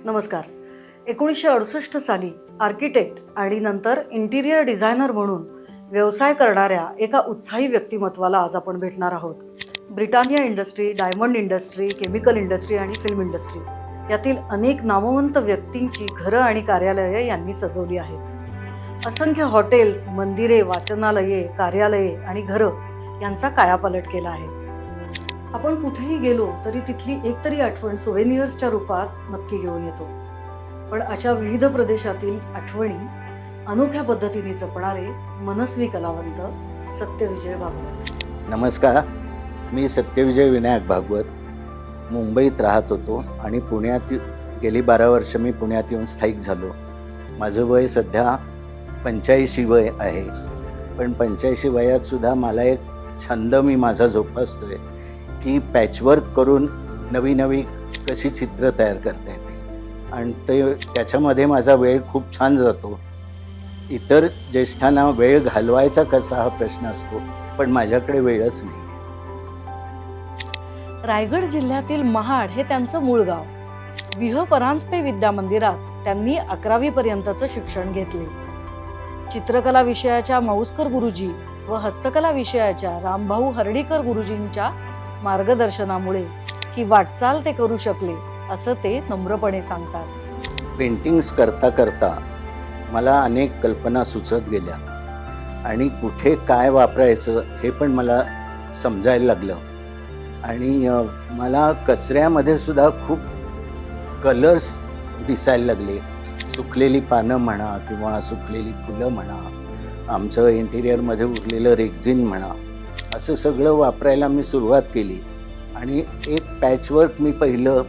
नमस्कार. 1968 साली आर्किटेक्ट आणि नंतर इंटिरियर डिझायनर म्हणून व्यवसाय करणाऱ्या एका उत्साही व्यक्तिमत्वाला आज आपण भेटणार आहोत. Britannia industry, diamond industry, chemical industry आणि फिल्म इंडस्ट्री यातील अनेक नामवंत व्यक्तींची घरं आणि कार्यालये यांनी सजवली आहेत. असंख्य हॉटेल्स, मंदिरे, वाचनालये, कार्यालये आणि घरं यांचा कायापालट केला आहे. आपण कुठेही गेलो तरी तिथली एकतरी आठवण सोव्हेनियर्सच्या रूपात नक्की घेऊन येतो. पण अशा विविध प्रदेशातील आठवणी अनोख्या पद्धतीने जपणारे मनस्वी कलावंत सत्यविजय भागवत. नमस्कार, मी सत्यविजय विनायक भागवत. मुंबईत राहत होतो आणि पुण्यात गेली 12 वर्ष मी पुण्यात येऊन स्थायिक झालो. माझं वय सध्या 85 वय आहे. पण 85 वयात सुद्धा मला एक छंद मी माझा जोपासतोय की पॅचवर्क करून नवी नवी कशी चित्र तयार करता येते आणि त्याच्यामध्ये माझा वेळ खूप छान जातो. इतर ज्येष्ठांना वेळ घालवायचा कसा हा प्रश्न असतो, पण माझ्याकडे वेळच नाही. रायगड जिल्ह्यातील महाड हे त्यांचं मूळ गाव. विह परांजपे विद्या मंदिरात त्यांनी 11वी पर्यंतचं शिक्षण घेतले. चित्रकला विषयाच्या मौसकर गुरुजी व हस्तकला विषयाच्या रामभाऊ हर्डीकर गुरुजींच्या मार्गदर्शनामुळे ही वाटचाल ते करू शकले, असं ते नम्रपणे सांगतात. पेंटिंग्स करता करता मला अनेक कल्पना सुचत गेल्या आणि कुठे काय वापरायचं हे पण मला समजायला लागलं. आणि मला कचऱ्यामध्ये सुद्धा खूप कलर्स दिसायला लागले. सुकलेली पानं म्हणा किंवा सुकलेली फुलं म्हणा, आमचं इंटिरियरमध्ये उरलेलं रेक्झिन म्हणा, असं सगळं वापरायला मी सुरुवात केली. आणि एक पॅचवर्क मी पहिलं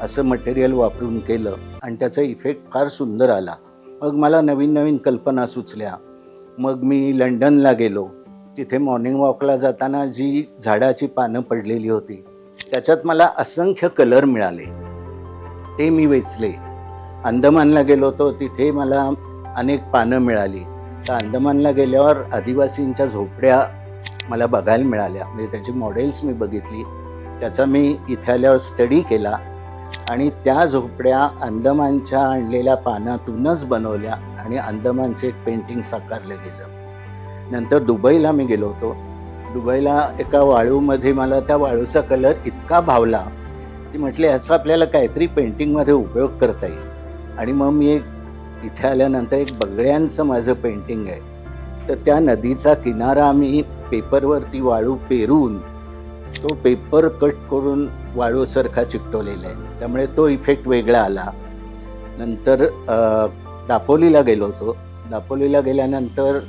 असं मटेरियल वापरून केलं आणि त्याचा इफेक्ट फार सुंदर आला. मग मला नवीन नवीन कल्पना सुचल्या. मग मी लंडनला गेलो. तिथे मॉर्निंग वॉकला जाताना जी झाडाची पानं पडलेली होती त्याच्यात मला असंख्य कलर मिळाले, ते मी वेचले. अंदमानला गेलो होतो, तिथे मला अनेक पानं मिळाली. तर अंदमानला गेल्यावर आदिवासींच्या झोपड्या मला बघायला मिळाल्या. म्हणजे त्याची मॉडेल्स मी बघितली, त्याचा मी इथे आल्यावर स्टडी केला आणि त्या झोपड्या अंदमानच्या आणलेल्या पानातूनच बनवल्या आणि अंदमानचे एक पेंटिंग साकारलं गेलं. नंतर दुबईला मी गेलो होतो. दुबईला एका वाळूमध्ये मला त्या वाळूचा कलर इतका भावला की म्हटले ह्याचा आपल्याला काहीतरी पेंटिंगमध्ये उपयोग करता येईल. आणि मग मी इथे आल्यानंतर एक बगड्यांचं माझं पेंटिंग आहे. तर त्या नदीचा किनारा मी पेपरवरती वाळू पेरून तो पेपर कट करून वाळूसारखा चिकटवलेला आहे, त्यामुळे तो इफेक्ट वेगळा आला. नंतर दापोलीला गेलो होतो. दापोलीला गेल्यानंतर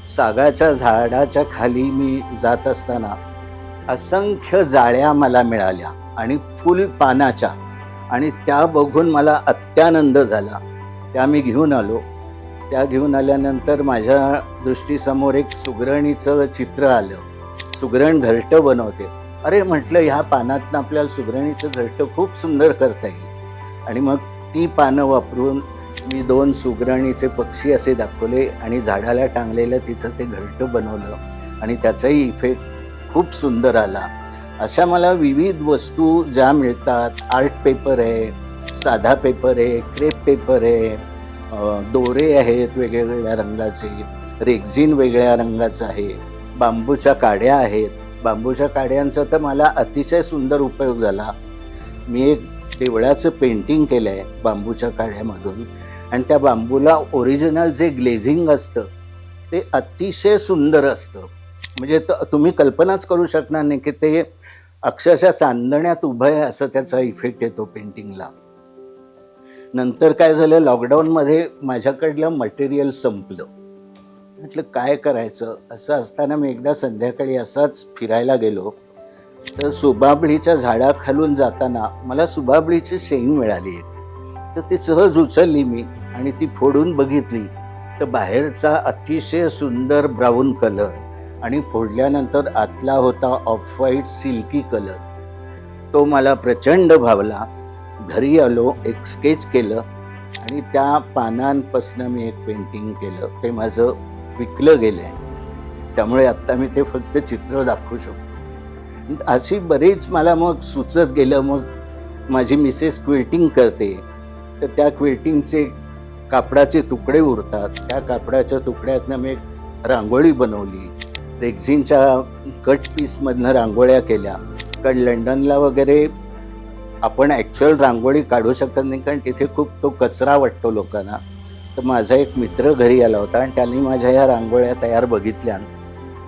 सागाच्या झाडाच्या खाली मी जात असताना असंख्य जाळ्या मला मिळाल्या आणि फुल पानाच्या, आणि त्या बघून मला अत्यानंद झाला. त्या मी घेऊन आलो. त्या घेऊन आल्यानंतर माझ्या दृष्टीसमोर एक सुगरणीचं चित्र आलं. सुगरण घरटं बनवते. अरे म्हटलं, ह्या पानातनं आपल्याला सुगरणीचं घरटं खूप सुंदर करता येईल. आणि मग ती पानं वापरून मी 2 सुगरणीचे पक्षी असे दाखवले आणि झाडाला टांगलेलं तिचं ते घरटं बनवलं आणि त्याचाही इफेक्ट खूप सुंदर आला. अशा मला विविध वस्तू ज्या मिळतात, आर्ट पेपर आहे, साधा पेपर आहे, क्रेप पेपर आहे, दोरे आहेत वेगवेगळ्या रंगाचे, रेक्झिन वेगळ्या रंगाचं आहे, बांबूच्या काड्या आहेत. बांबूच्या काड्यांचा तर मला अतिशय सुंदर उपयोग झाला. मी एक देवळाचं पेंटिंग केलं आहे बांबूच्या काड्यामधून आणि त्या बांबूला ओरिजिनल जे ग्लेझिंग असतं ते अतिशय सुंदर असतं. म्हणजे तुम्ही कल्पनाच करू शकणार नाही की ते अक्षरशः चांदण्यात उभं आहे असं त्याचा इफेक्ट येतो पेंटिंगला. नंतर काय झालं, लॉकडाऊनमध्ये माझ्याकडलं मटेरियल संपलं. म्हटलं काय करायचं. असं असताना मी एकदा संध्याकाळी असाच फिरायला गेलो. तर सुबाबळीच्या झाडाखालून जाताना मला सुबाबळीची शेंग मिळाली. तर ती सहज उचलली मी आणि ती फोडून बघितली. तर बाहेरचा अतिशय सुंदर ब्राऊन कलर आणि फोडल्यानंतर आतला होता ऑफ व्हाईट सिल्की कलर. तो मला प्रचंड भावला. घरी आलो, एक स्केच केलं आणि त्या पानांपासून मी एक पेंटिंग केलं. ते माझं विकलं गेलं आहे, त्यामुळे आत्ता मी ते फक्त चित्र दाखवू शकतो. अशी बरीच मला मग सुचत गेलं. मग माझी मिसेस क्विल्टिंग करते तर त्या क्विल्टिंगचे कापडाचे तुकडे उरतात. त्या कापडाच्या तुकड्यातनं मी एक रांगोळी बनवली. रेक्झिनच्या कट पीसमधनं रांगोळ्या केल्या. कारण लंडनला वगैरे आपण ॲक्च्युअल रांगोळी काढू शकत नाही, कारण तिथे खूप तो कचरा वाटतो लोकांना. तर माझा एक मित्र घरी आला होता आणि त्याने माझ्या ह्या रांगोळ्या तयार बघितल्या.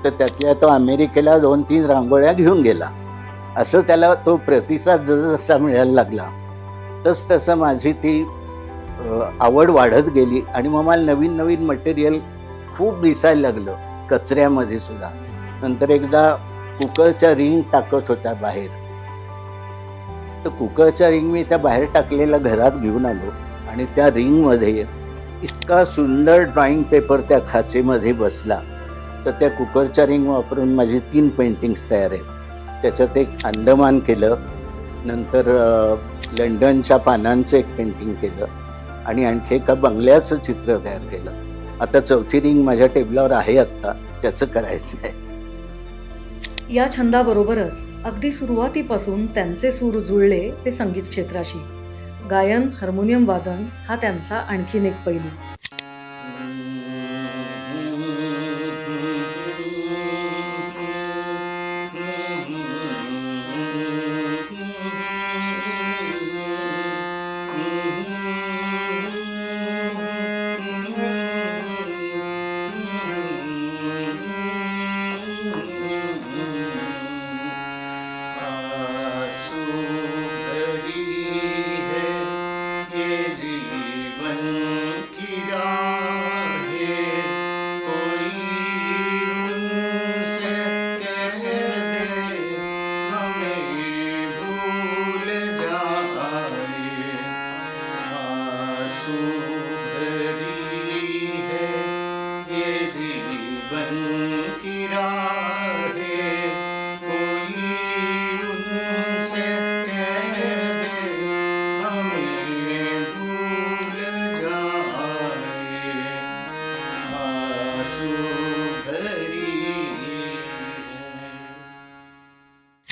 तर त्यातल्या तो अमेरिकेला 2-3 रांगोळ्या घेऊन गेला. असं त्याला तो प्रतिसाद जसा मिळायला लागला तसं माझी ती आवड वाढत गेली. आणि मग मला नवीन नवीन मटेरियल खूप दिसायला लागलं कचऱ्यामध्ये सुद्धा. नंतर एकदा कुकरच्या रिंग टाकत होत्या बाहेर, तर कुकरच्या रिंग मी त्या बाहेर टाकलेल्या घरात घेऊन आलो आणि त्या रिंगमध्ये इतका सुंदर ड्रॉइंग पेपर त्या खाचेमध्ये बसला. तर त्या कुकरच्या रिंग वापरून माझी 3 पेंटिंग्स तयार आहेत. त्याच्यात एक अंदमान केलं, नंतर लंडनच्या पानांचं एक पेंटिंग केलं आणि आणखी एका बंगल्याचं चित्र तयार केलं. आता 4थी रिंग माझ्या टेबलावर आहे, आत्ता त्याचं करायचं आहे. या छंदाबरोबरच अगदी सुरुवातीपासून त्यांचे सूर जुळले ते संगीत क्षेत्राशी. गायन, हार्मोनियम वादन हा त्यांचा आणखीन एक पैलू.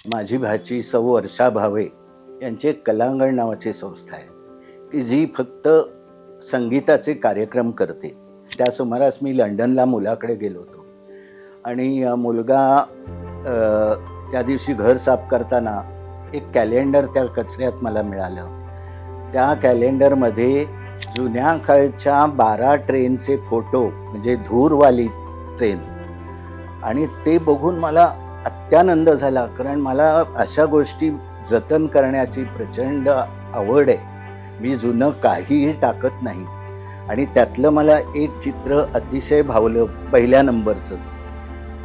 माझी भाची सौ वर्षा भावे यांची एक कलांगण नावाची संस्था आहे की जी फक्त संगीताचे कार्यक्रम करते. त्या सुमारास मी लंडनला मुलाकडे गेलो होतो आणि मुलगा त्या दिवशी घर साफ करताना एक कॅलेंडर त्या कचऱ्यात मला मिळालं. त्या कॅलेंडरमध्ये जुन्या काळच्या 12 ट्रेनचे फोटो, म्हणजे धूरवाली ट्रेन, आणि ते बघून मला अत्यानंद झाला. कारण मला अशा गोष्टी जतन करण्याची प्रचंड आवड आहे. मी जुनं काहीही टाकत नाही. आणि त्यातलं मला एक चित्र अतिशय भावलं, पहिल्या नंबरचंच.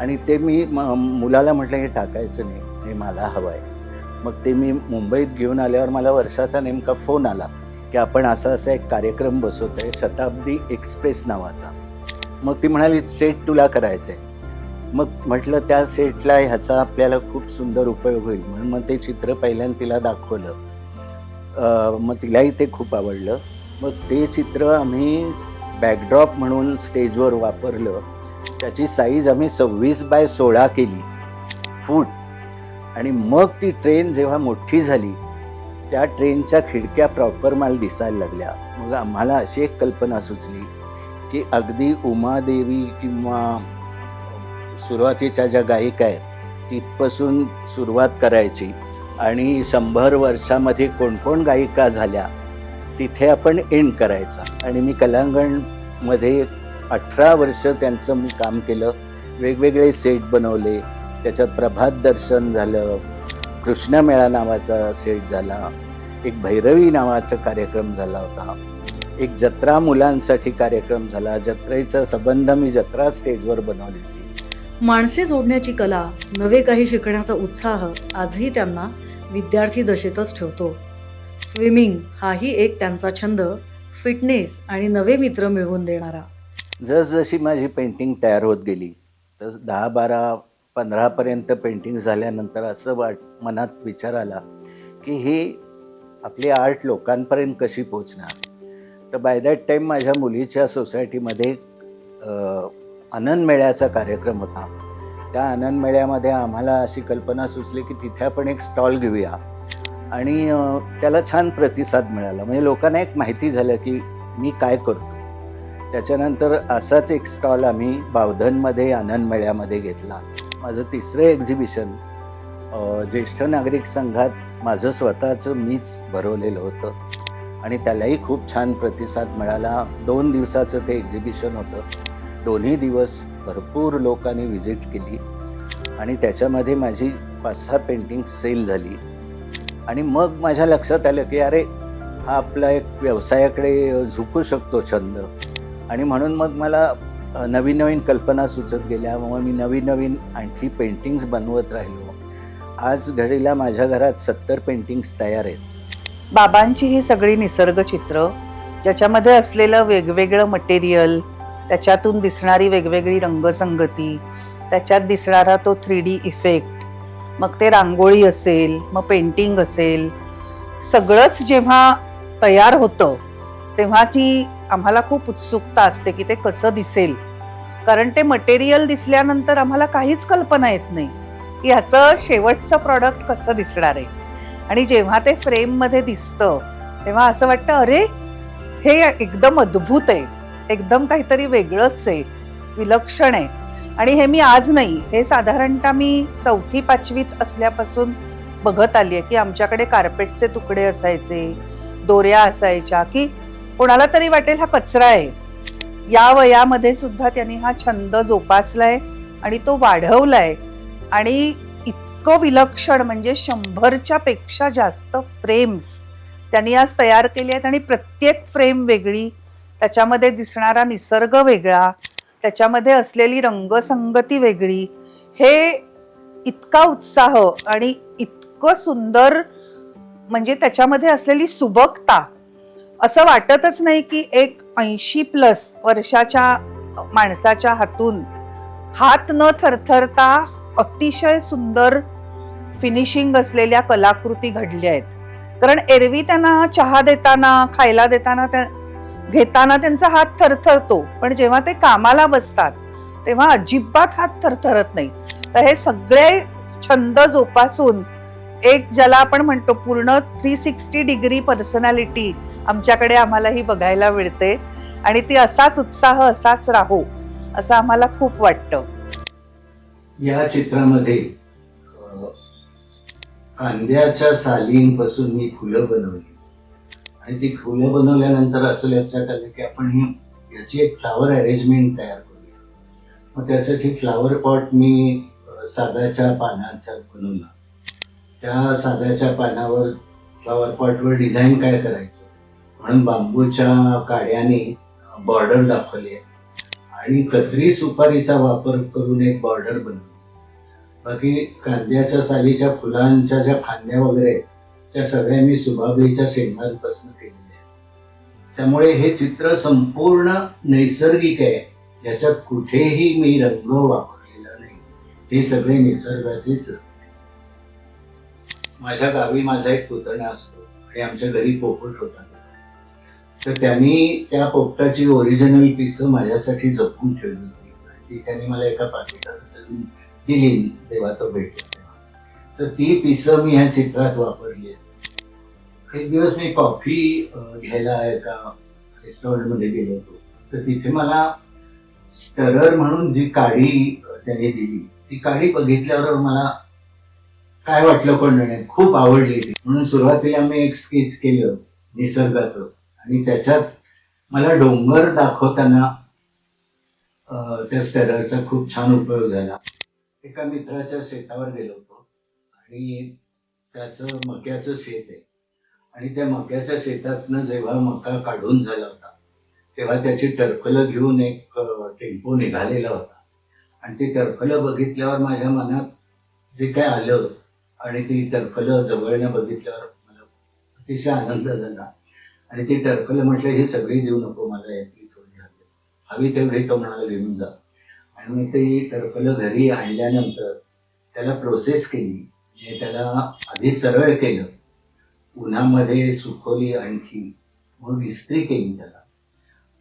आणि ते मी मुलाला म्हटलं हे टाकायचं नाही, हे मला हवं आहे. मग ते मी मुंबईत घेऊन आल्यावर मला वर्षाचा नेमका फोन आला की आपण असा एक कार्यक्रम बसवतो आहे, शताब्दी एक्सप्रेस नावाचा. मग ती म्हणाली सेट तुला करायचं आहे. मग म्हटलं त्या सेटला ह्याचा आपल्याला खूप सुंदर उपयोग होईल म्हणून मग ते चित्र पहिल्यांदा तिला दाखवलं. मग तिलाही ते खूप आवडलं. मग ते चित्र आम्ही बॅकड्रॉप म्हणून स्टेजवर वापरलं. त्याची साईज आम्ही 26x16 केली फूट. आणि मग ती ट्रेन जेव्हा मोठी झाली, त्या ट्रेनच्या खिडक्या प्रॉपर मला दिसायला लागल्या. मग आम्हाला अशी एक कल्पना सुचली की अगदी उमादेवी किंवा सुरुवातीच्या ज्या गायिका आहेत तिथपासून सुरुवात करायची आणि 100 वर्षामध्ये कोण कोण गायिका झाल्या तिथे आपण एंड करायचा. आणि मी कलांगणमध्ये 18 वर्ष त्यांचं मी काम केलं. वेगवेगळे सेट बनवले. त्याच्यात प्रभात दर्शन झालं, कृष्णमेळा नावाचा सेट झाला, एक भैरवी नावाचा कार्यक्रम झाला होता, एक जत्रा मुलांसाठी कार्यक्रम झाला. जत्रेचा संबंध मी जत्रा स्टेजवर बनवली होती. माणसे जोडण्याची कला, नवे काही शिकण्याचा उत्साह आजही त्यांना विद्यार्थी दशेतच ठेवतो. स्विमिंग हाही एक त्यांचा छंद, फिटनेस आणि नवे मित्र मिळवून देणारा. जसजशी माझी पेंटिंग तयार होत गेली तर 10, 12, 15पर्यंत पेंटिंग झाल्यानंतर असं मनात विचार आला की हे आपली आर्ट लोकांपर्यंत कशी पोचणार. तर बाय दॅट टाईम माझ्या मुलीच्या सोसायटीमध्ये आनंद मेळ्याचा कार्यक्रम होता. त्या आनंद मेळ्यामध्ये आम्हाला अशी कल्पना सुचली की तिथे आपण एक स्टॉल घेऊया आणि त्याला छान प्रतिसाद मिळाला. म्हणजे लोकांना एक माहिती झालं की मी काय करतो. त्याच्यानंतर असाच एक स्टॉल आम्ही बावधनमध्ये आनंद मेळ्यामध्ये घेतला. माझं तिसरं एक्झिबिशन ज्येष्ठ नागरिक संघात माझं स्वतःचं मीच भरवलेलं होतं आणि त्यालाही खूप छान प्रतिसाद मिळाला. 2 दिवसाचं ते एक्झिबिशन होतं. दोन्ही दिवस भरपूर लोकांनी व्हिजिट केली आणि त्याच्यामध्ये माझी 5-6 पेंटिंग सेल झाली. आणि मग माझ्या लक्षात आलं की अरे हा आपला एक व्यवसायाकडे झुकू शकतो छंद. आणि म्हणून मग मला नवीन नवीन कल्पना सुचत गेल्या. मग मी नवीन नवीन आणखी पेंटिंग्स बनवत राहिलो. आज घडीला माझ्या घरात 70 पेंटिंग्स तयार आहेत. बाबांची ही सगळी निसर्गचित्र, ज्याच्यामध्ये असलेलं वेगवेगळं मटेरियल, त्याच्यातून दिसणारी वेगवेगळी रंगसंगती, त्याच्यात दिसणारा तो 3D इफेक्ट, मग ते रांगोळी असेल, मग पेंटिंग असेल, सगळंच जेव्हा तयार होतं तेव्हाची आम्हाला खूप उत्सुकता असते की ते कसं दिसेल. कारण ते मटेरियल दिसल्यानंतर आम्हाला काहीच कल्पना येत नाही की ह्याचं शेवटचं प्रॉडक्ट कसं दिसणार आहे. आणि जेव्हा ते फ्रेममध्ये दिसतं तेव्हा असं वाटतं अरे हे एकदम अद्भुत आहे, एकदम काहीतरी वेगळंच आहे, विलक्षण आहे. आणि हे मी आज नाही, हे साधारणतः मी 4वी-5वीत असल्यापासून बघत आली आहे की आमच्याकडे कार्पेटचे तुकडे असायचे, दोऱ्या असायच्या की कोणाला तरी वाटेल हा कचरा आहे. या वयामध्ये सुद्धा त्यांनी हा छंद जोपासलाय आणि तो वाढवलाय. आणि इतकं विलक्षण म्हणजे 100च्या पेक्षा जास्त फ्रेम्स त्यांनी आज तयार केली आहेत आणि प्रत्येक फ्रेम वेगळी, त्याच्यामध्ये दिसणारा निसर्ग वेगळा, त्याच्यामध्ये असलेली रंगसंगती वेगळी. हे इतका उत्साह आणि इतकं सुंदर, म्हणजे त्याच्यामध्ये असलेली सुबकता, असं वाटतच नाही की एक 80+ वर्षाच्या माणसाच्या हातून हात न थरथरता अतिशय सुंदर फिनिशिंग असलेल्या कलाकृती घडल्या आहेत. कारण एरवी त्यांना चहा देताना, खायला देताना, घेताना त्यांचा हात थरथरतो, पण जेव्हा ते कामाला बसतात तेव्हा अजिबात हात थरथरत नाही. तर हे सगळे छंद जोपासून एक ज्याला आपण म्हणतो पूर्ण 360 डिग्री पर्सनॅलिटी आमच्याकडे आम्हालाही बघायला मिळते. आणि ती असाच उत्साह असाच राहो असं आम्हाला खूप वाटतं. या चित्रामध्ये कांद्याच्या सालींपासून मी फुलं बनवली आणि ती फुलं बनवल्यानंतर असं लक्षात आलं की आपण याची एक फ्लावर अरेंजमेंट तयार करूया. मग त्यासाठी फ्लावर पॉट मी सागाच्या पानाचा बनवला. त्या सागाच्या पानावर फ्लावर पॉटवर डिझाईन काय करायचं म्हणून बांबूच्या काड्याने बॉर्डर दाखवली आणि कतरी सुपारीचा वापर करून एक बॉर्डर बनवली. बाकी कांद्याच्या सालीच्या फुलांच्या ज्या फांद्या वगैरे त्या सगळ्या मी सुबाबळीच्या शेंगांपासून केलेल्या आहेत. त्यामुळे हे चित्र संपूर्ण नैसर्गिक आहे. याच्यात कुठेही मी रंग वापरलेला नाही. हे सगळे निसर्गाचेच. माझ्या गावी माझा एक पुतणा असतो आणि आमच्या घरी पोपट होता. तर त्यांनी त्या पोपटाची ओरिजिनल पिसं माझ्यासाठी जपून ठेवली होती. ती त्यांनी मला एका पाकिटात दिली जेव्हा तो भेटला तेव्हा. तर ती पिसं मी ह्या चित्रात वापरली. एक दिवस मी कॉफी घ्यायला एका रेस्टॉरंटमध्ये गेलो होतो. तर तिथे मला स्टरर म्हणून जी काडी त्यांनी दिली, ती काडी बघितल्यावर मला काय वाटलं पण नाही, खूप आवडली ती. म्हणून सुरुवातीला मी एक स्केच केलं निसर्गाचं आणि त्याच्यात मला डोंगर दाखवताना त्या स्टररचा खूप छान उपयोग झाला. एका मित्राच्या शेतावर गेलो होतो आणि त्याचं मक्याचं शेत आहे आणि त्या मक्याच्या शेतातनं जेव्हा मका काढून झाला होता तेव्हा त्याची टरफलं घेऊन एक टेम्पो निघालेला होता. आणि ती टरफलं बघितल्यावर माझ्या मनात जे काय आलं आणि ती टरफलं जवळनं बघितल्यावर मला अतिशय आनंद झाला. आणि ती टरफलं म्हटलं ही सगळी देऊ नको, मला यातली थोडी हवी तेवढी तो म्हणाला घेऊन जा. आणि मी ती टरफलं घरी आणल्यानंतर त्याला प्रोसेस केली. त्याला आधी सरळ केलं, उन्हामध्ये सुकवली, आणखी मग इस्त्री केली त्याला.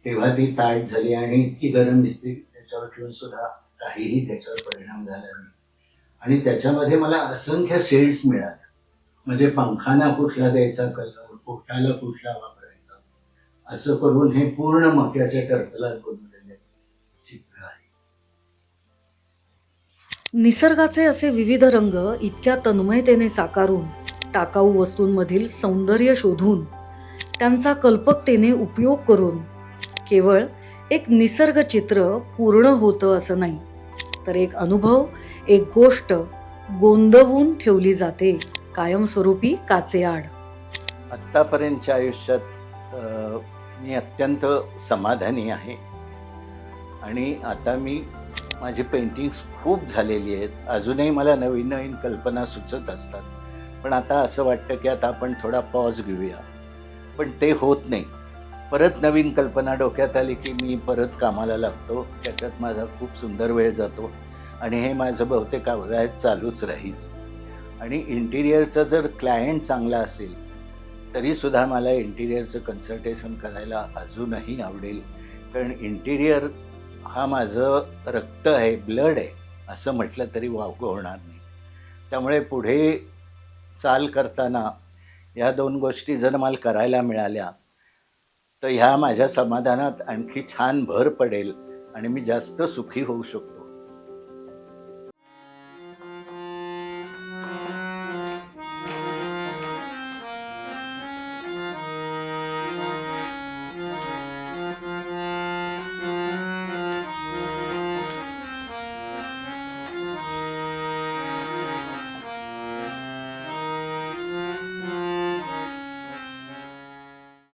तेव्हा ती ताट झाली आणि इतकी गरम इस्त्री त्याच्यावर ठेवून सुद्धा काहीही त्याच्यावर परिणाम झाला नाही. आणि त्याच्यामध्ये मला असंख्य शेड्स मिळाले. म्हणजे पंखाना कुठला द्यायचा कलर, पोटाला कुठला वापरायचा, असं करून हे पूर्ण मक्याच्या टरफलात बनवलेले चित्र आहे. निसर्गाचे असे विविध रंग इतक्या तन्मयतेने साकारून, टाकाऊ वस्तूंमधील सौंदर्य शोधून, त्यांचा कल्पकतेने उपयोग करून केवळ एक निसर्ग चित्र पूर्ण होतं असं नाही, तर एक अनुभव, एक गोष्ट गोंदवून ठेवली जाते कायमस्वरूपी काचेआड. आत्तापर्यंतच्या आयुष्यात मी अत्यंत समाधानी आहे. आणि आता माझी पेंटिंग्स खूप झालेली आहेत. अजूनही मला नवीन नवीन कल्पना सुचत असतात. पण आता असं वाटतं की आता आपण थोडा पॉज घेऊया. पण ते होत नाही. परत नवीन कल्पना डोक्यात आली की मी परत कामाला लागतो. त्याच्यात माझा खूप सुंदर वेळ जातो आणि हे माझं बहुतेक आयुष्यात चालूच राहील. आणि इंटिरियरचं जर क्लायंट चांगला असेल तरीसुद्धा मला इंटिरियरचं कन्सल्टेशन करायला अजूनही आवडेल. कारण इंटिरियर हा माझं रक्त आहे, ब्लड आहे, असं म्हटलं तरी वावगं होणार नाही. त्यामुळे पुढे चाल करताना ह्या 2 गोष्टी जर मला करायला मिळाल्या तर ह्या माझ्या समाधानात आणखी छान भर पडेल आणि मी जास्त सुखी होऊ शकतो.